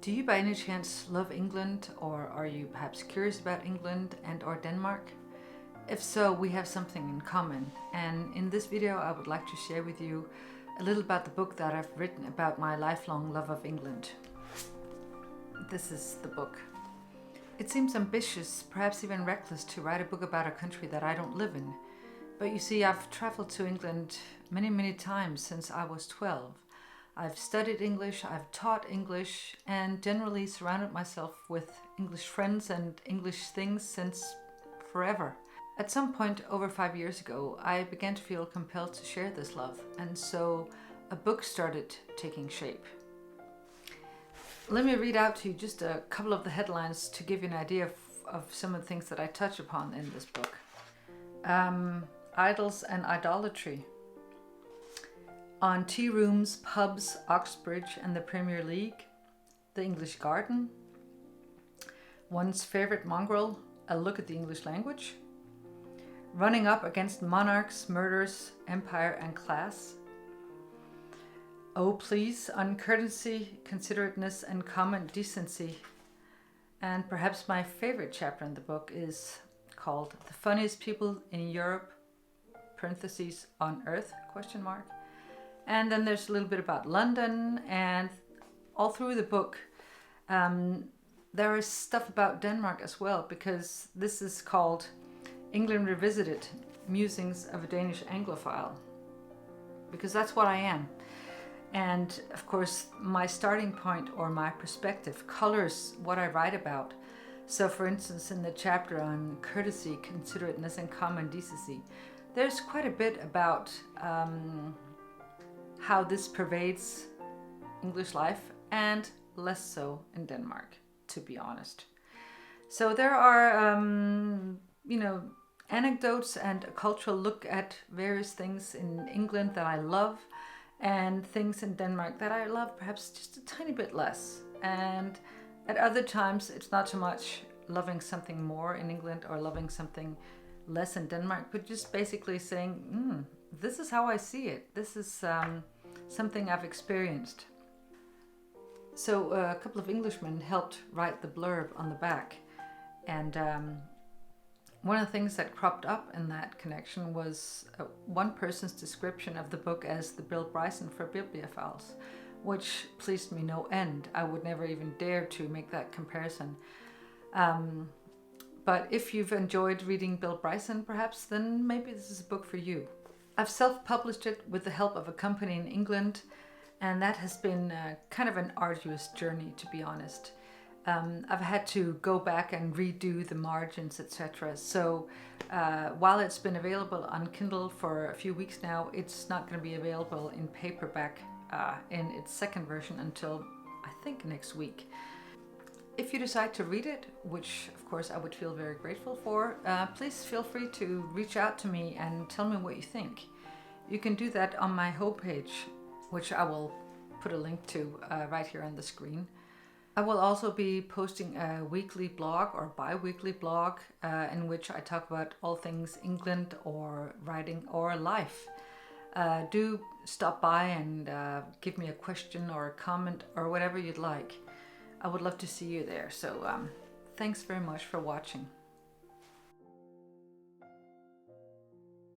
Do you by any chance love England, or are you perhaps curious about England and or Denmark? If so, we have something in common, and in this video I would like to share with you a little about the book that I've written about my lifelong love of England. This is the book. It seems ambitious, perhaps even reckless, to write a book about a country that I don't live in. But you see, I've traveled to England many times since I was 12. I've studied English, I've taught English, and generally surrounded myself with English friends and English things since forever. At some point over 5 years ago, I began to feel compelled to share this love, and so a book started taking shape. Let me read out to you just a couple of the headlines to give you an idea of some of the things that I touch upon in this book. Idols and idolatry. On tea rooms, pubs, Oxbridge and the Premier League. The English Garden. One's favorite mongrel, a look at the English language. Running up against monarchs, murders, empire and class. Oh please, uncourtesy, considerateness and common decency. And perhaps my favorite chapter in the book is called The Funniest People in Europe, parentheses, on Earth, question mark. And then there's a little bit about London, and all through the book there is stuff about Denmark as well, because this is called England Revisited, Musings of a Danish Anglophile, because that's what I am. And of course my starting point or my perspective colors what I write about. So for instance, in the chapter on courtesy, considerateness and common decency, there's quite a bit about how this pervades English life, and less so in Denmark, to be honest. So there are anecdotes and a cultural look at various things in England that I love, and things in Denmark that I love perhaps just a tiny bit less. And at other times it's not so much loving something more in England or loving something less in Denmark, but just basically saying, this is how I see it. This is something I've experienced. So a couple of Englishmen helped write the blurb on the back, and one of the things that cropped up in that connection was one person's description of the book as the Bill Bryson for bibliophiles, which pleased me no end. I would never even dare to make that comparison. But if you've enjoyed reading Bill Bryson, perhaps, then maybe this is a book for you. I've self-published it with the help of a company in England, and that has been kind of an arduous journey, to be honest. I've had to go back and redo the margins, etc. So while it's been available on Kindle for a few weeks now, it's not going to be available in paperback in its second version until I think next week. If you decide to read it, which of course I would feel very grateful for, please feel free to reach out to me and tell me what you think. You can do that on my homepage, which I will put a link to right here on the screen. I will also be posting a weekly blog or bi-weekly blog in which I talk about all things England or writing or life. Do stop by and give me a question or a comment or whatever you'd like. I would love to see you there. So thanks very much for watching.